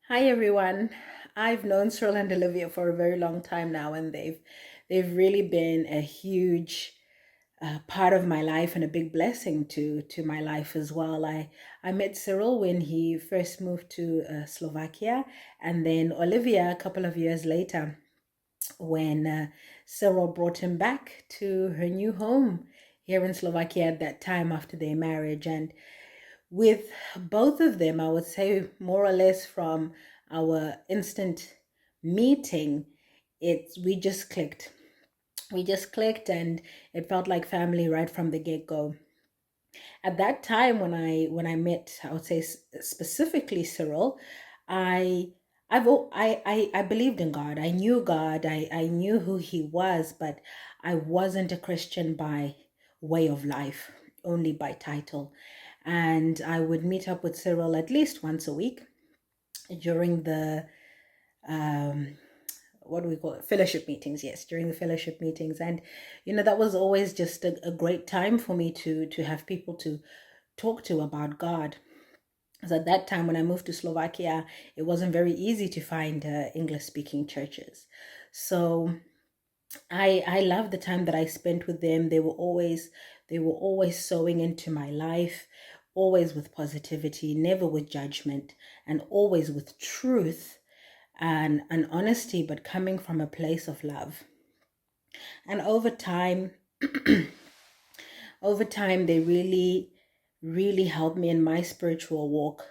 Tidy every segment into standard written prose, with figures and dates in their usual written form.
Hi everyone. I've known Cyril and Olivia for a very long time now, and they've really been a huge part of my life and a big blessing to my life as well. I met Cyril when he first moved to Slovakia, and then Olivia a couple of years later when Cyril brought him back to her new home here in Slovakia at that time after their marriage. And with both of them, I would say more or less from our instant meeting, we just clicked. We just clicked and it felt like family right from the get-go. At that time when I met, I would say specifically Cyril, I I believed in God. I knew God. I knew who he was, but I wasn't a Christian by way of life, only by title. And I would meet up with Cyril at least once a week during the um what do we call it, fellowship meetings. Yes, during the fellowship meetings. And that was always just a great time for me to have people to talk to about God. Because at that time when I moved to Slovakia, it wasn't very easy to find English speaking churches. So I love the time that I spent with them. They were always sowing into my life, always with positivity, never with judgment, and always with truth and honesty, but coming from a place of love. And over time, they really helped me in my spiritual walk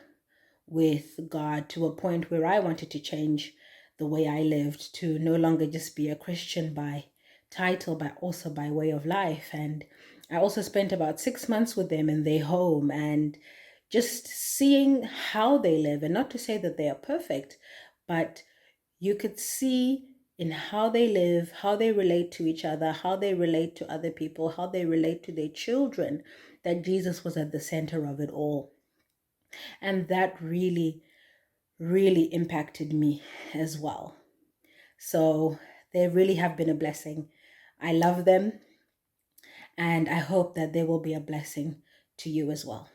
with God to a point where I wanted to change the way I lived, to no longer just be a Christian by title, but also by way of life. And I also spent about 6 months with them in their home and just seeing how they live. And not to say that they are perfect, but you could see in how they live, how they relate to each other, how they relate to other people, how they relate to their children, that Jesus was at the center of it all. And that really impacted me as well. So they really have been a blessing. I love them, and I hope that they will be a blessing to you as well.